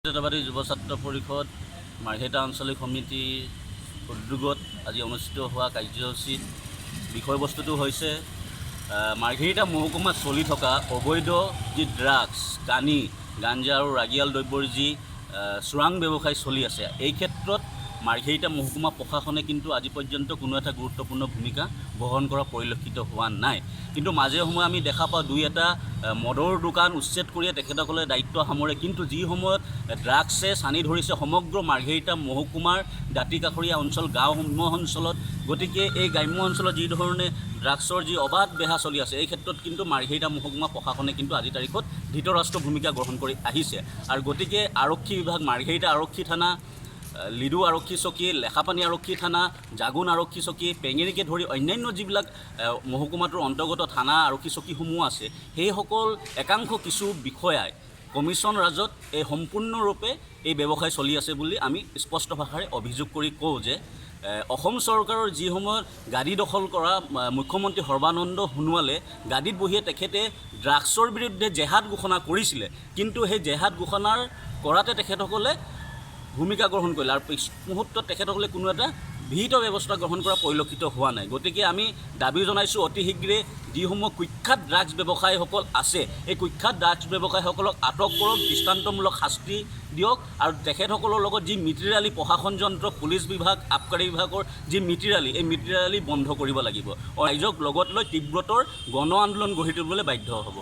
জাতীয়তাবাদী যুৱ ছাত্ৰ পৰিষদ মাৰ্ঘেৰিটা আঞ্চলিক সমিতিৰ উদ্যোগত আজি অনুষ্ঠিত হোৱা কাৰ্যসূচীত বিষয়বস্তুটো হৈছে মাৰ্ঘেৰিটা মহকুমাত চলি থকা অবৈধ যি ড্ৰাগছ কানি গাঞ্জা আৰু ৰাগিয়াল দ্ৰব্যৰ যি চোৰাং ব্যৱসায় চলি আছে, এই ক্ষেত্ৰত মাৰ্ঘেৰিটা মহকুমা প্ৰশাসনে কিন্তু আজি পৰ্যন্ত কোনো এটা গুৰুত্বপূৰ্ণ ভূমিকা গ্ৰহণ কৰা পৰিলক্ষিত হোৱা নাই। কিন্তু মাজে সময়ে আমি দেখা পাওঁ দুই এটা মদৰ দোকান উচ্ছেদ কৰিয়ে তেখেতসকলে দায়িত্ব সামৰে, কিন্তু যি সময়ত ড্ৰাগছে চানি ধৰিছে সমগ্ৰ মাৰ্ঘেৰিটা মহকুমাৰ দাঁতিকাষৰীয়া অঞ্চল গ্ৰাম্য অঞ্চলত, গতিকে এই গ্ৰাম্য অঞ্চলত যি ধৰণে ড্ৰাগছৰ যি অবাধ বেহা চলি আছে, এই ক্ষেত্ৰত কিন্তু মাৰ্ঘেৰিটা মহকুমা প্ৰশাসনে কিন্তু আজিৰ তাৰিখত ধৃতৰাষ্ট্ৰ ভূমিকা গ্ৰহণ কৰি আহিছে। আৰু গতিকে আৰক্ষী বিভাগ, মাৰ্ঘেৰিটা আৰক্ষী থানা, লিডু আৰক্ষী চকী, লেখাপানী আৰক্ষী থানা, জাগুন আৰক্ষী চকী, পেঙেৰিকে ধৰি অন্যান্য যিবিলাক মহকুমাটোৰ অন্তৰ্গত থানা আৰক্ষী চকীসমূহ আছে, সেইসকল একাংশ কিছু বিষয়াই কমিশ্যন ৰাজত এই সম্পূৰ্ণৰূপে এই ব্যৱসায় চলি আছে বুলি আমি স্পষ্ট ভাষাৰে অভিযোগ কৰি কওঁ যে অসম চৰকাৰৰ যি সময়ত গাদী দখল কৰা মুখ্যমন্ত্ৰী সৰ্বানন্দ সোণোৱালে গাদীত বহিয়ে তেখেতে ড্ৰাগছৰ বিৰুদ্ধে জেহাদ ঘোষণা কৰিছিলে, কিন্তু সেই জেহাদ ঘোষণাৰ কৰাতে তেখেতসকলে ভূমিকা গ্ৰহণ কৰিলে আৰু পিছ মুহূৰ্তত তেখেতসকলে কোনো এটা বিহিত ব্যৱস্থা গ্ৰহণ কৰা পৰিলক্ষিত হোৱা নাই। গতিকে আমি দাবী জনাইছোঁ অতি শীঘ্ৰে যিসমূহ কুখ্যাত ড্ৰাগছ ব্যৱসায়ীসকল আছে, এই কুখ্যাত ড্ৰাগছ ব্যৱসায়ীসকলক আটক কৰক, দৃষ্টান্তমূলক শাস্তি দিয়ক আৰু তেখেতসকলৰ লগত যি মিতিৰালি প্ৰশাসন যন্ত্ৰ, পুলিচ বিভাগ, আবকাৰী বিভাগৰ যি মিতিৰালি, এই মিতিৰালি বন্ধ কৰিব লাগিব। ৰাইজক লগত লৈ তীব্ৰতৰ গণ আন্দোলন গঢ়ি তুলিবলৈ বাধ্য হ'ব।